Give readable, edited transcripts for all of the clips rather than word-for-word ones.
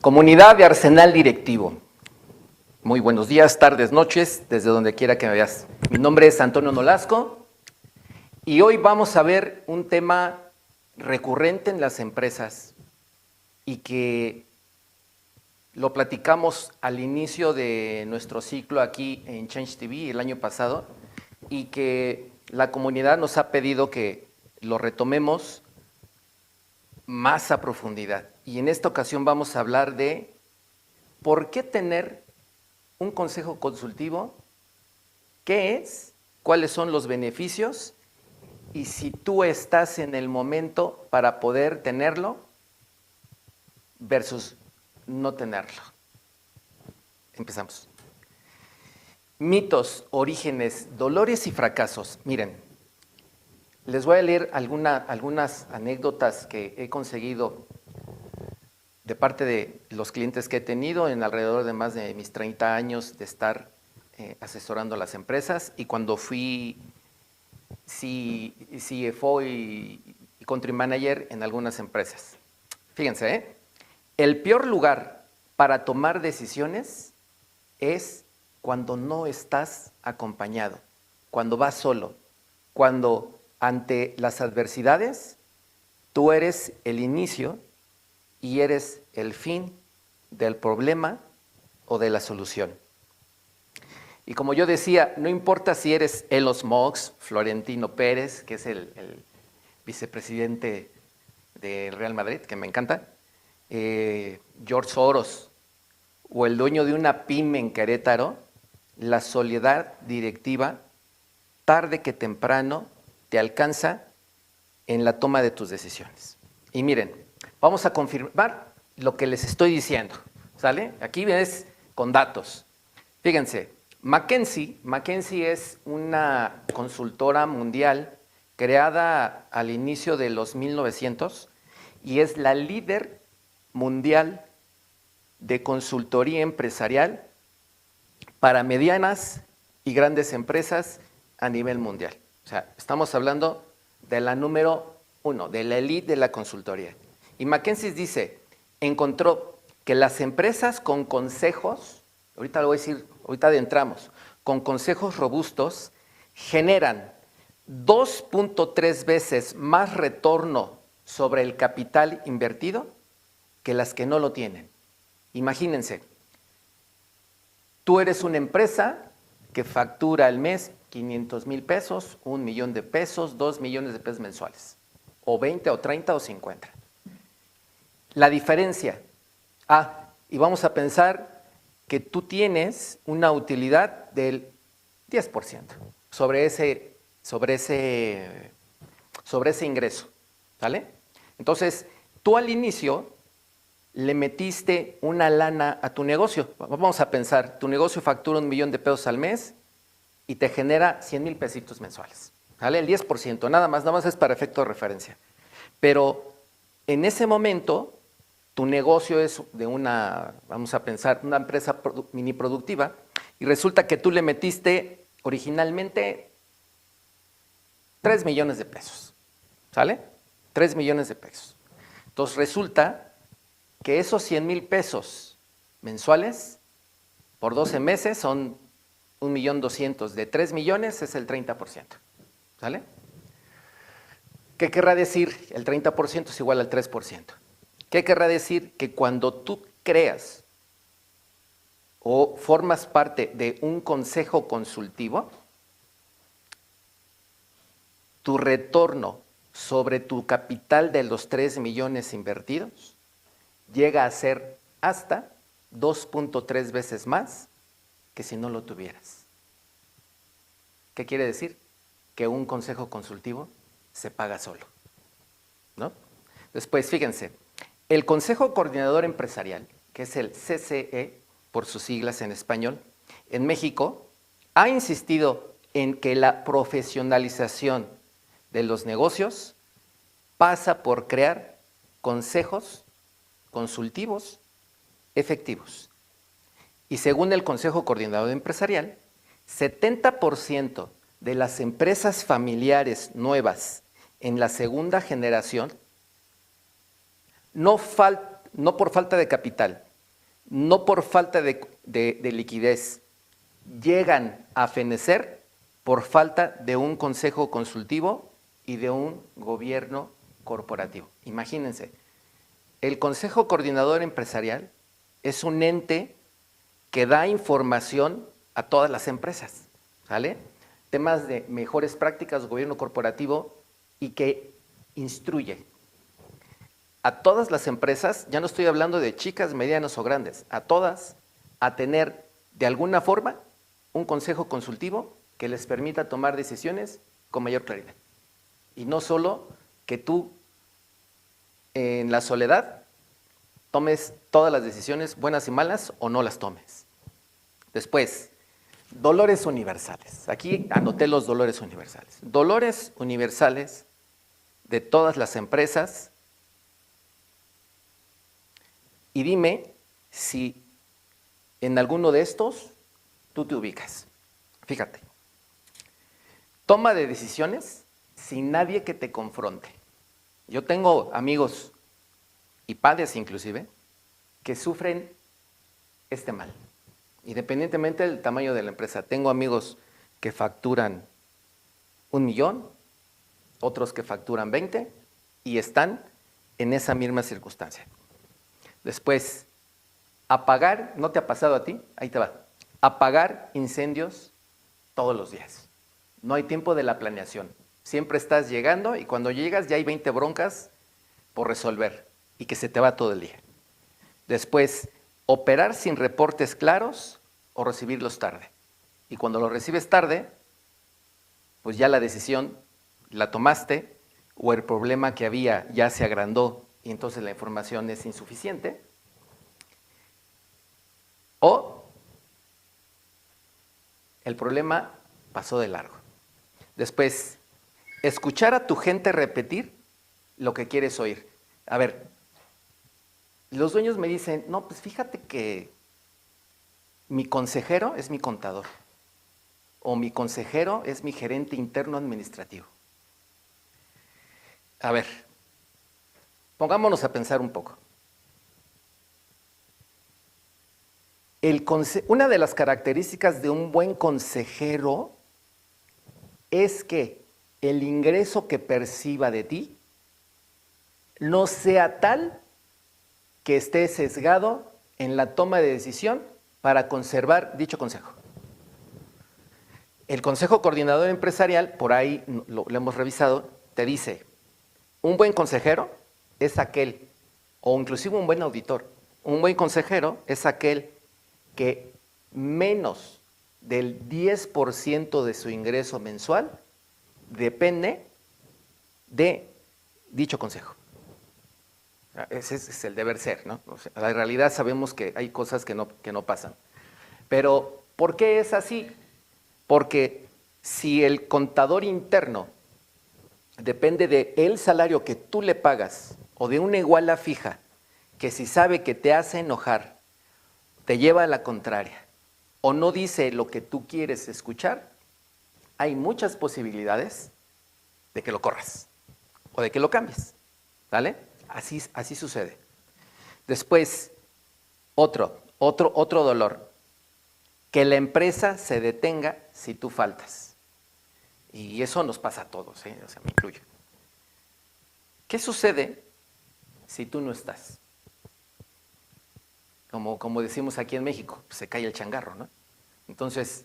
Comunidad de Arsenal Directivo. Muy buenos días, tardes, noches, desde donde quiera que me veas. Mi nombre es Antonio Nolasco y hoy vamos a ver un tema recurrente en las empresas y que lo platicamos al inicio de nuestro ciclo aquí en Change TV el año pasado y que la comunidad nos ha pedido que lo retomemos más a profundidad. Y en esta ocasión vamos a hablar de por qué tener un consejo consultivo, qué es, cuáles son los beneficios y si tú estás en el momento para poder tenerlo versus no tenerlo. Empezamos. Mitos, orígenes, dolores y fracasos. Miren, les voy a leer algunas anécdotas que he conseguido de parte de los clientes que he tenido en alrededor de más de mis 30 años de estar asesorando a las empresas y cuando fui CFO y Country Manager en algunas empresas. Fíjense, el peor lugar para tomar decisiones es cuando no estás acompañado, cuando vas solo, cuando ante las adversidades tú eres el inicio y eres el fin del problema o de la solución. Y como yo decía, no importa si eres Elon Musk, Florentino Pérez, que es el vicepresidente del Real Madrid, que me encanta, George Soros, o el dueño de una pyme en Querétaro, la soledad directiva, tarde que temprano, te alcanza en la toma de tus decisiones. Y miren, vamos a confirmar lo que les estoy diciendo, ¿sale? Aquí ves con datos. Fíjense, McKinsey es una consultora mundial creada al inicio de los 1900 y es la líder mundial de consultoría empresarial para medianas y grandes empresas a nivel mundial. O sea, estamos hablando de la número 1, de la elite de la consultoría. Y McKinsey dice, encontró que las empresas con consejos, ahorita lo voy a decir, ahorita adentramos, con consejos robustos, generan 2.3 veces más retorno sobre el capital invertido que las que no lo tienen. Imagínense, tú eres una empresa que factura al mes 500,000 pesos, 1 millón de pesos, 2 millones de pesos mensuales, o 20, o 30, o 50. La diferencia, y vamos a pensar que tú tienes una utilidad del 10% sobre ese ingreso, ¿vale? Entonces, tú al inicio le metiste una lana a tu negocio. Vamos a pensar, tu negocio factura 1 millón de pesos al mes y te genera 100,000 pesitos mensuales, ¿vale? El 10%, nada más es para efecto de referencia. Pero en ese momento, tu negocio es de vamos a pensar, una empresa mini productiva y resulta que tú le metiste originalmente 3 millones de pesos, ¿sale? 3 millones de pesos. Entonces resulta que esos 100,000 pesos mensuales por 12 meses son 1.200.000. De 3 millones es el 30%, ¿sale? ¿Qué querrá decir? El 30% es igual al 3%. ¿Qué querrá decir? Que cuando tú creas o formas parte de un consejo consultivo, tu retorno sobre tu capital de los 3 millones invertidos llega a ser hasta 2.3 veces más que si no lo tuvieras. ¿Qué quiere decir? Que un consejo consultivo se paga solo, ¿no? Después, fíjense, el Consejo Coordinador Empresarial, que es el CCE, por sus siglas en español, en México, ha insistido en que la profesionalización de los negocios pasa por crear consejos consultivos efectivos. Y según el Consejo Coordinador Empresarial, 70% de las empresas familiares nuevas en la segunda generación, no por falta de capital, no por falta de liquidez, llegan a fenecer por falta de un consejo consultivo y de un gobierno corporativo. Imagínense, el Consejo Coordinador Empresarial es un ente que da información a todas las empresas, ¿sale? Temas de mejores prácticas, gobierno corporativo y que instruye a todas las empresas, ya no estoy hablando de chicas, medianas o grandes, a todas a tener de alguna forma un consejo consultivo que les permita tomar decisiones con mayor claridad. Y no solo que tú en la soledad tomes todas las decisiones, buenas y malas, o no las tomes. Después, dolores universales. Aquí anoté los dolores universales. Dolores universales de todas las empresas. Y dime si en alguno de estos tú te ubicas. Fíjate, toma de decisiones sin nadie que te confronte. Yo tengo amigos, y padres inclusive, que sufren este mal, independientemente del tamaño de la empresa. Tengo amigos que facturan 1 millón, otros que facturan 20 y están en esa misma circunstancia. Después, apagar, ¿no te ha pasado a ti? Ahí te va. Apagar incendios todos los días. No hay tiempo de la planeación. Siempre estás llegando y cuando llegas ya hay 20 broncas por resolver y que se te va todo el día. Después, operar sin reportes claros o recibirlos tarde. Y cuando los recibes tarde, pues ya la decisión la tomaste o el problema que había ya se agrandó y entonces la información es insuficiente. O el problema pasó de largo. Después, escuchar a tu gente repetir lo que quieres oír. A ver, los dueños me dicen, no, pues fíjate que mi consejero es mi contador o mi consejero es mi gerente interno administrativo. A ver, pongámonos a pensar un poco. Una de las características de un buen consejero es que el ingreso que perciba de ti no sea tal que esté sesgado en la toma de decisión para conservar dicho consejo. El Consejo Coordinador Empresarial, por ahí lo hemos revisado, te dice, un buen consejero es aquel, o inclusive un buen auditor, un buen consejero es aquel que menos del 10% de su ingreso mensual depende de dicho consejo. Ese es el deber ser, ¿no? O sea, la realidad sabemos que hay cosas que no pasan. Pero, ¿por qué es así? Porque si el contador interno depende del salario que tú le pagas o de una iguala fija, que si sabe que te hace enojar, te lleva a la contraria o no dice lo que tú quieres escuchar, hay muchas posibilidades de que lo corras o de que lo cambies, ¿vale? Así sucede. Después, otro dolor, que la empresa se detenga si tú faltas. Y eso nos pasa a todos, o sea, me incluyo. ¿Qué sucede si tú no estás? Como decimos aquí en México, se cae el changarro, ¿no? Entonces,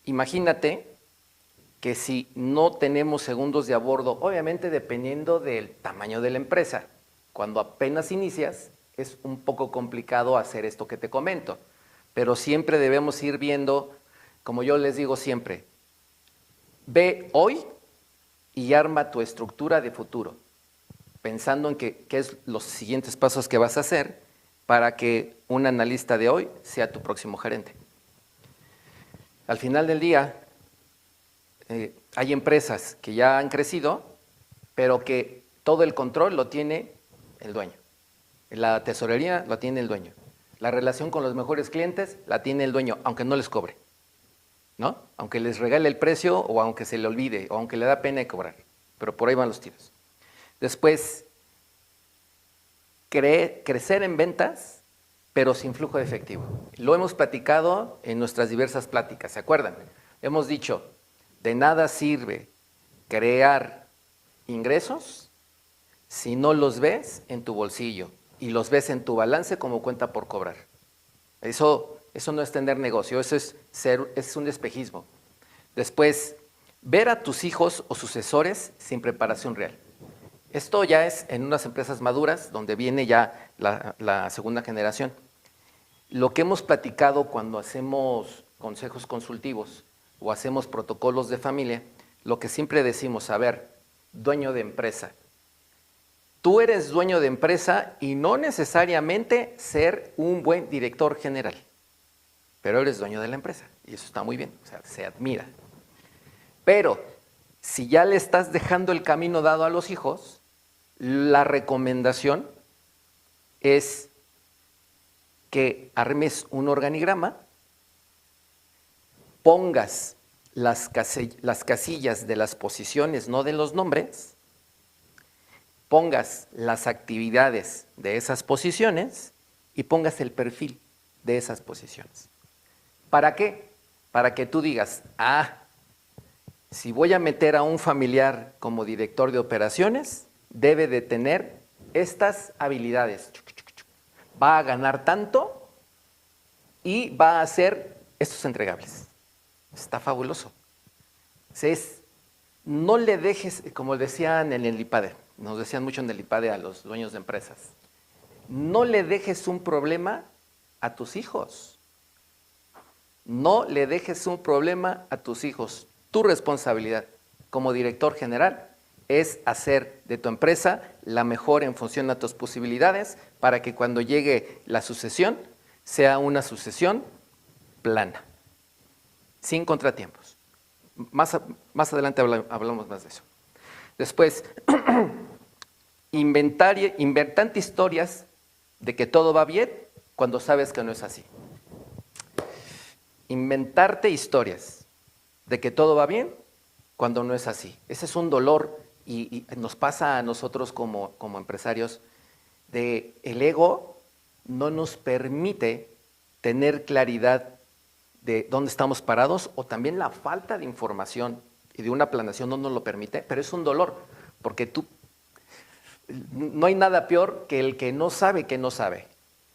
imagínate que si no tenemos segundos de a bordo, obviamente dependiendo del tamaño de la empresa, cuando apenas inicias, es un poco complicado hacer esto que te comento, pero siempre debemos ir viendo, como yo les digo siempre, ve hoy y arma tu estructura de futuro, pensando en qué es los siguientes pasos que vas a hacer para que un analista de hoy sea tu próximo gerente. Al final del día, hay empresas que ya han crecido, pero que todo el control lo tiene el dueño. La tesorería la tiene el dueño. La relación con los mejores clientes la tiene el dueño, aunque no les cobre, ¿no? Aunque les regale el precio o aunque se le olvide o aunque le da pena de cobrar. Pero por ahí van los tiros. Después, crecer en ventas, pero sin flujo de efectivo. Lo hemos platicado en nuestras diversas pláticas, ¿se acuerdan? Hemos dicho, de nada sirve crear ingresos si no los ves en tu bolsillo y los ves en tu balance como cuenta por cobrar. Eso no es tener negocio, eso es un espejismo. Después, ver a tus hijos o sucesores sin preparación real. Esto ya es en unas empresas maduras, donde viene ya la segunda generación. Lo que hemos platicado cuando hacemos consejos consultivos o hacemos protocolos de familia, lo que siempre decimos, a ver, dueño de empresa. Tú eres dueño de empresa y no necesariamente ser un buen director general, pero eres dueño de la empresa y eso está muy bien, o sea, se admira. Pero si ya le estás dejando el camino dado a los hijos, la recomendación es que armes un organigrama, pongas las casillas de las posiciones, no de los nombres, pongas las actividades de esas posiciones y pongas el perfil de esas posiciones. ¿Para qué? Para que tú digas, si voy a meter a un familiar como director de operaciones, debe de tener estas habilidades. Va a ganar tanto y va a hacer estos entregables. Está fabuloso. No le dejes, como decían en el IPADE, nos decían mucho en el IPADE a los dueños de empresas, no le dejes un problema a tus hijos. No le dejes un problema a tus hijos. Tu responsabilidad como director general es hacer de tu empresa la mejor en función a tus posibilidades para que cuando llegue la sucesión sea una sucesión plana, sin contratiempos. Más adelante hablamos más de eso. Después, inventarte historias de que todo va bien cuando sabes que no es así. Inventarte historias de que todo va bien cuando no es así. Ese es un dolor y nos pasa a nosotros como empresarios de el ego no nos permite tener claridad de dónde estamos parados o también la falta de información y de una planeación no nos lo permite, pero es un dolor porque no hay nada peor que el que no sabe que no sabe.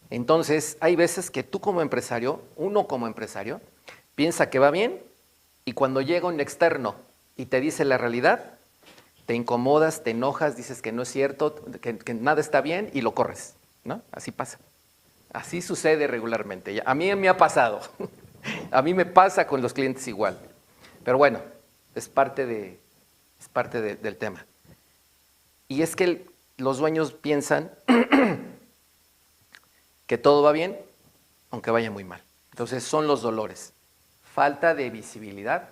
Entonces, hay veces que tú como empresario, uno como empresario, piensa que va bien y cuando llega un externo y te dice la realidad, te incomodas, te enojas, dices que no es cierto, que nada está bien y lo corres, ¿no? Así pasa. Así sucede regularmente. A mí me ha pasado. A mí me pasa con los clientes igual. Pero bueno, es parte del tema. Y es que los dueños piensan que todo va bien, aunque vaya muy mal. Entonces son los dolores. Falta de visibilidad,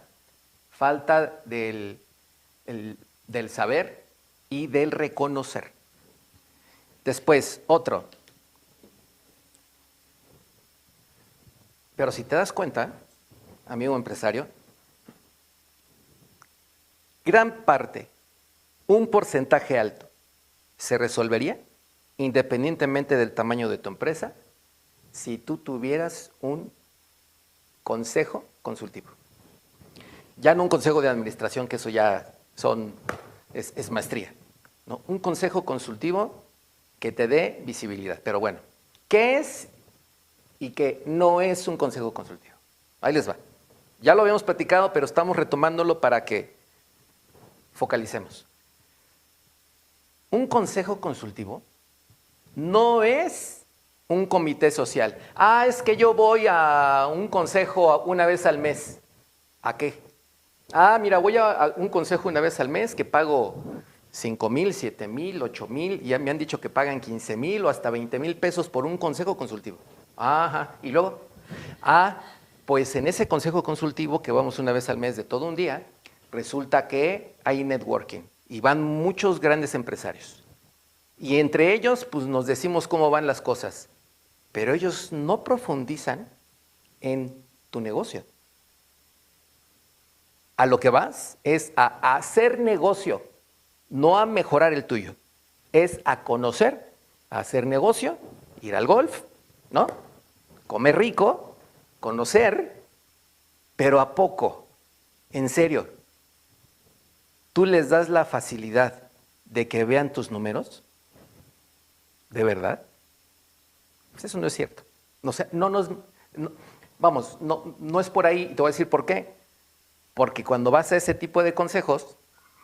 falta del saber y del reconocer. Después, otro. Pero si te das cuenta, amigo empresario, gran parte, un porcentaje alto, se resolvería independientemente del tamaño de tu empresa si tú tuvieras un consejo consultivo. Ya no un consejo de administración, que eso ya es maestría, ¿no? Un consejo consultivo que te dé visibilidad. Pero bueno, ¿qué es y qué no es un consejo consultivo? Ahí les va. Ya lo habíamos platicado, pero estamos retomándolo para que focalicemos. Un consejo consultivo no es un comité social. Es que yo voy a un consejo una vez al mes. ¿A qué? Mira, voy a un consejo una vez al mes que pago 5,000, 7,000, 8,000, y ya me han dicho que pagan 15,000 o hasta 20,000 pesos por un consejo consultivo. Ajá, y luego, pues en ese consejo consultivo que vamos una vez al mes de todo un día, resulta que hay networking y van muchos grandes empresarios. Y entre ellos, pues nos decimos cómo van las cosas, pero ellos no profundizan en tu negocio. A lo que vas es a hacer negocio, no a mejorar el tuyo. Es a conocer hacer negocio, ir al golf, ¿no? Comer rico, conocer, pero ¿a poco? En serio, ¿tú les das la facilidad de que vean tus números? ¿De verdad? Pues eso no es cierto. No, no es por ahí, y te voy a decir por qué. Porque cuando vas a ese tipo de consejos,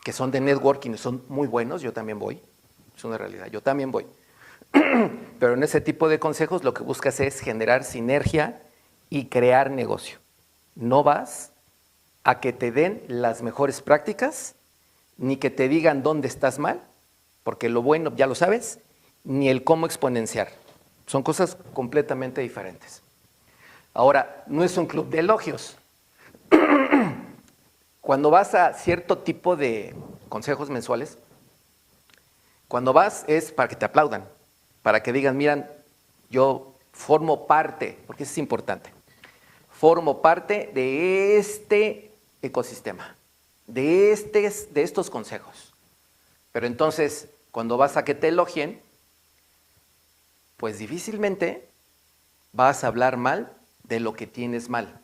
que son de networking y son muy buenos, yo también voy, es una realidad, yo también voy. Pero en ese tipo de consejos lo que buscas es generar sinergia y crear negocio. No vas a que te den las mejores prácticas, ni que te digan dónde estás mal, porque lo bueno ya lo sabes, ni el cómo exponenciar. Son cosas completamente diferentes. Ahora, no es un club de elogios. Cuando vas a cierto tipo de consejos mensuales, cuando vas es para que te aplaudan, para que digan, miran, yo formo parte, porque eso es importante, formo parte de este ecosistema, de estos consejos. Pero entonces, cuando vas a que te elogien, pues difícilmente vas a hablar mal de lo que tienes mal.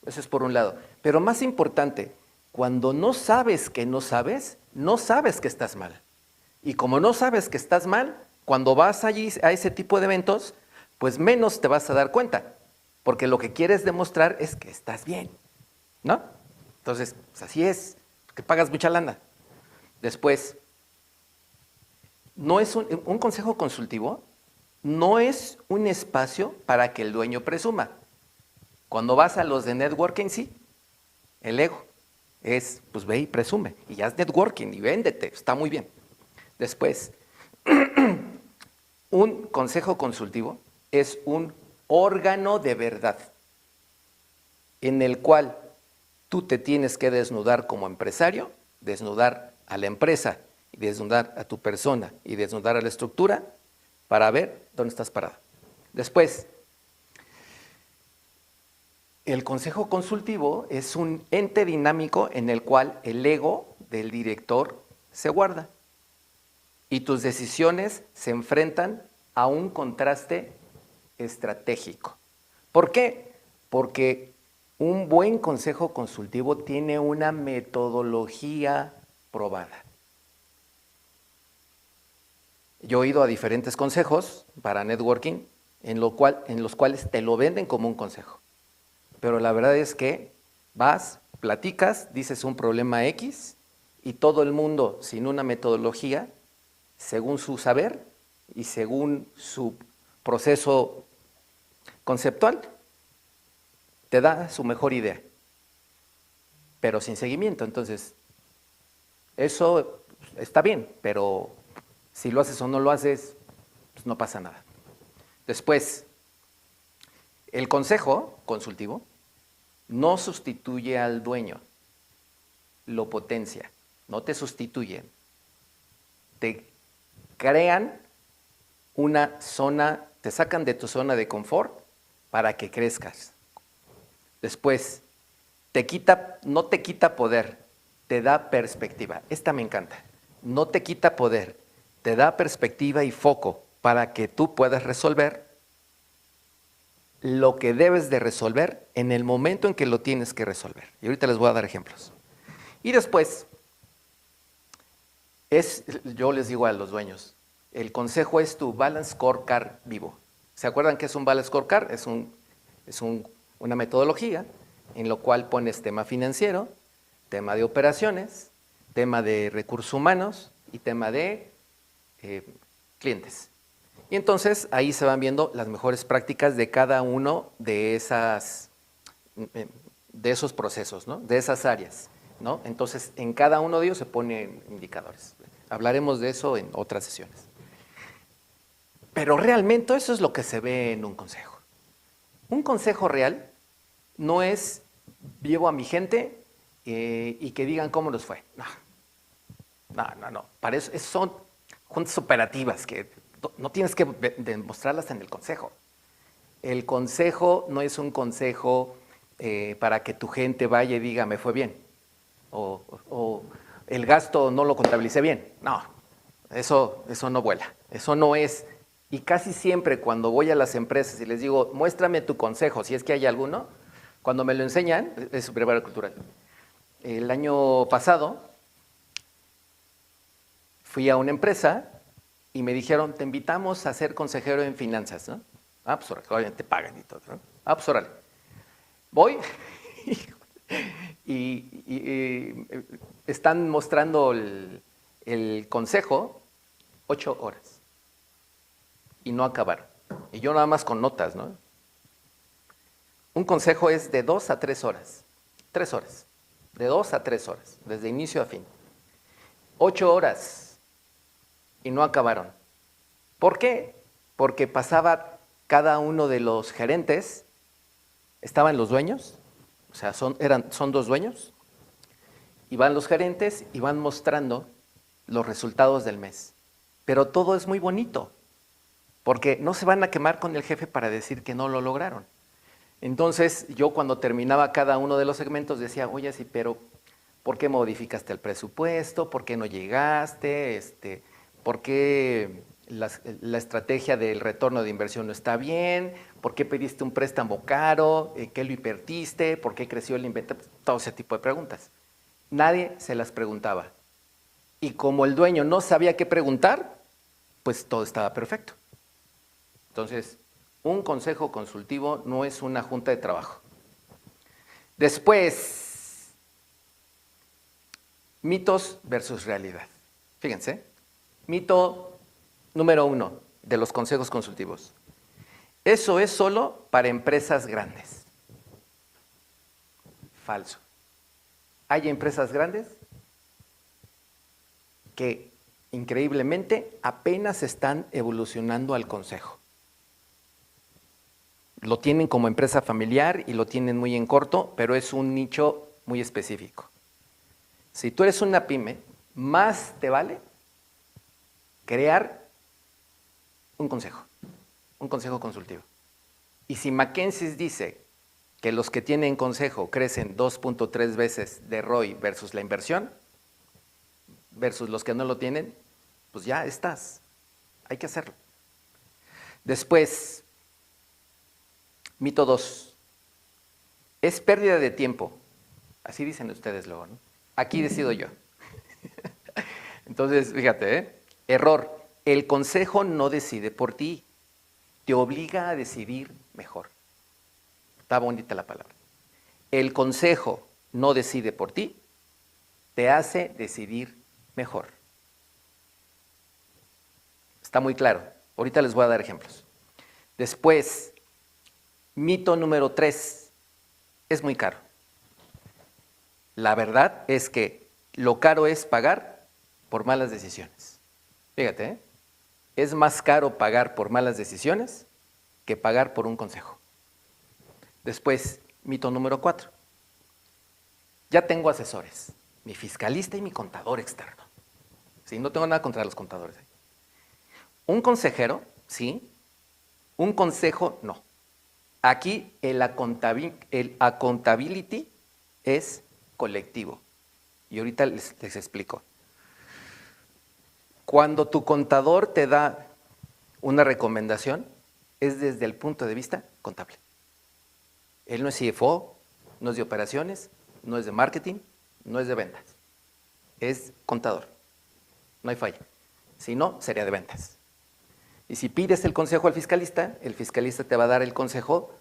Eso es por un lado. Pero más importante, cuando no sabes que no sabes que estás mal. Y como no sabes que estás mal, cuando vas allí a ese tipo de eventos, pues menos te vas a dar cuenta. Porque lo que quieres demostrar es que estás bien, ¿no? Entonces, pues así es, que pagas mucha lana. Después, no es un consejo consultivo, no es un espacio para que el dueño presuma. Cuando vas a los de networking, sí, el ego es, pues ve y presume, y haz networking y véndete, está muy bien. Después, un consejo consultivo es un órgano de verdad en el cual tú te tienes que desnudar como empresario, desnudar a la empresa, y desnudar a tu persona y desnudar a la estructura para ver dónde estás parado. Después, el consejo consultivo es un ente dinámico en el cual el ego del director se guarda y tus decisiones se enfrentan a un contraste estratégico. ¿Por qué? Porque un buen consejo consultivo tiene una metodología probada. Yo he ido a diferentes consejos para networking en los cuales te lo venden como un consejo. Pero la verdad es que vas, platicas, dices un problema X y todo el mundo sin una metodología, según su saber y según su proceso conceptual, te da su mejor idea, pero sin seguimiento. Entonces, eso está bien, pero si lo haces o no lo haces, pues no pasa nada. Después, el consejo consultivo no sustituye al dueño, lo potencia, no te sustituyen. Te crean una zona, te sacan de tu zona de confort para que crezcas. Después, no te quita poder, te da perspectiva. Esta me encanta. No te quita poder, te da perspectiva y foco para que tú puedas resolver lo que debes de resolver en el momento en que lo tienes que resolver. Y ahorita les voy a dar ejemplos. Y después, yo les digo a los dueños, el consejo es tu Balance Scorecard vivo. ¿Se acuerdan qué es un Balance Scorecard? Es una metodología en lo cual pones tema financiero, tema de operaciones, tema de recursos humanos y tema de clientes. Y entonces ahí se van viendo las mejores prácticas de cada uno de esos procesos, ¿no? De esas áreas, ¿no? Entonces en cada uno de ellos se ponen indicadores. Hablaremos de eso en otras sesiones. Pero realmente eso es lo que se ve en un consejo. Un consejo real no es llevo a mi gente y que digan cómo nos fue. No. Para eso son juntas operativas que no tienes que demostrarlas en el consejo. El consejo no es un consejo para que tu gente vaya y diga me fue bien o el gasto no lo contabilicé bien. No, eso no vuela. Eso no es Y casi siempre cuando voy a las empresas y les digo, muéstrame tu consejo, si es que hay alguno, cuando me lo enseñan, es su preparación cultural. El año pasado fui a una empresa y me dijeron, te invitamos a ser consejero en finanzas, ¿no? Ah, pues órale, obviamente te pagan y todo, ¿no? Ah, pues órale. Voy y están mostrando el consejo 8 horas y no acabaron. Y yo nada más con notas, ¿no? Un consejo es de 2 a 3 horas. 3 horas. De 2 a 3 horas, desde inicio a fin. 8 horas y no acabaron. ¿Por qué? Porque pasaba cada uno de los gerentes, estaban los dueños, o sea, son 2 dueños, y van los gerentes y van mostrando los resultados del mes. Pero todo es muy bonito, porque no se van a quemar con el jefe para decir que no lo lograron. Entonces, yo cuando terminaba cada uno de los segmentos decía, oye, sí, pero ¿por qué modificaste el presupuesto? ¿Por qué no llegaste? ¿Por qué la estrategia del retorno de inversión no está bien? ¿Por qué pediste un préstamo caro? ¿Qué lo invertiste? ¿Por qué creció el inventario? Todo ese tipo de preguntas. Nadie se las preguntaba. Y como el dueño no sabía qué preguntar, pues todo estaba perfecto. Entonces, un consejo consultivo no es una junta de trabajo. Después, mitos versus realidad. Fíjense, mito número 1 de los consejos consultivos. Eso es solo para empresas grandes. Falso. Hay empresas grandes que increíblemente apenas están evolucionando al consejo. Lo tienen como empresa familiar y lo tienen muy en corto, pero es un nicho muy específico. Si tú eres una pyme, más te vale crear un consejo consultivo. Y si McKinsey dice que los que tienen consejo crecen 2.3 veces de ROI versus la inversión, versus los que no lo tienen, pues ya estás. Hay que hacerlo. Después, mito 2. Es pérdida de tiempo. Así dicen ustedes luego, ¿no? Aquí decido yo. Entonces, fíjate, error. El consejo no decide por ti. Te obliga a decidir mejor. Está bonita la palabra. El consejo no decide por ti, te hace decidir mejor. Está muy claro. Ahorita les voy a dar ejemplos. Después, mito número 3. Es muy caro. La verdad es que lo caro es pagar por malas decisiones. Fíjate, es más caro pagar por malas decisiones que pagar por un consejo. Después, mito número 4. Ya tengo asesores, mi fiscalista y mi contador externo. Sí, no tengo nada contra los contadores. Un consejero, sí. Un consejo, no. Aquí el accountability es colectivo. Y ahorita les explico. Cuando tu contador te da una recomendación, es desde el punto de vista contable. Él no es CFO, no es de operaciones, no es de marketing, no es de ventas. Es contador. No hay falla. Si no, sería de ventas. Y si pides el consejo al fiscalista, el fiscalista te va a dar el consejo,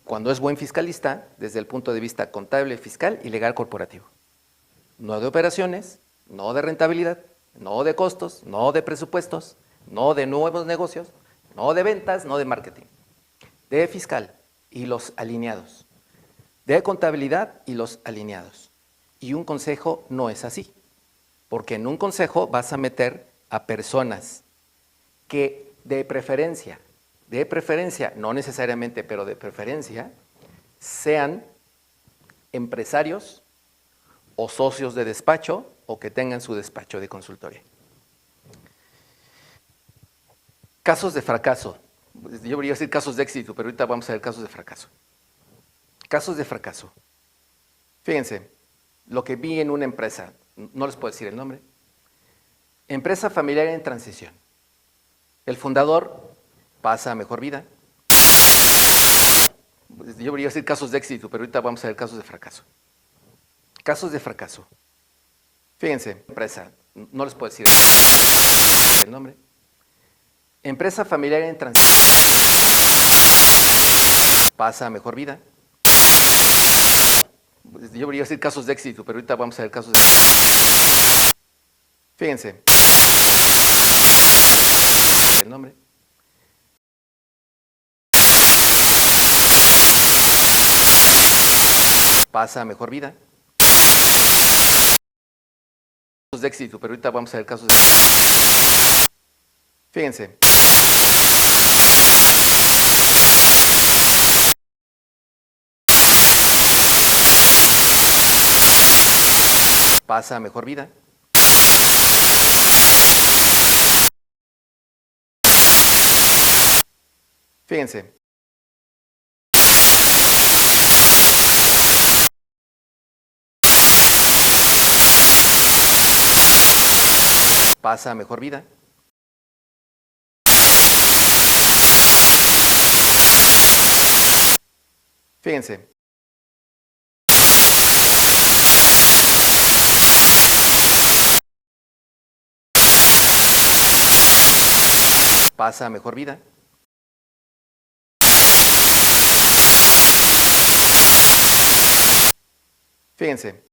cuando es buen fiscalista, desde el punto de vista contable, fiscal y legal corporativo. No de operaciones, no de rentabilidad, no de costos, no de presupuestos, no de nuevos negocios, no de ventas, no de marketing. De fiscal y los alineados. De contabilidad y los alineados. Y un consejo no es así. Porque en un consejo vas a meter a personas que de preferencia, no necesariamente, pero de preferencia, sean empresarios o socios de despacho o que tengan su despacho de consultoría. Casos de fracaso. Yo debería decir casos de éxito, pero ahorita vamos a ver casos de fracaso. Casos de fracaso. Fíjense, lo que vi en una empresa, no les puedo decir el nombre, empresa familiar en transición. El fundador pasa a mejor vida. Yo debería decir casos de éxito, pero ahorita vamos a ver casos de fracaso. Casos de fracaso. Fíjense, empresa, no les puedo decir el nombre. Empresa familiar en transición. Pasa a mejor vida. Yo debería decir casos de éxito, pero ahorita vamos a ver casos de... Fíjense. El nombre. Pasa a mejor vida. Casos de éxito, pero ahorita vamos a ver casos de... Fíjense. Pasa a mejor vida. Fíjense. Pasa a mejor vida. Fíjense. Pasa a mejor vida. Fíjense.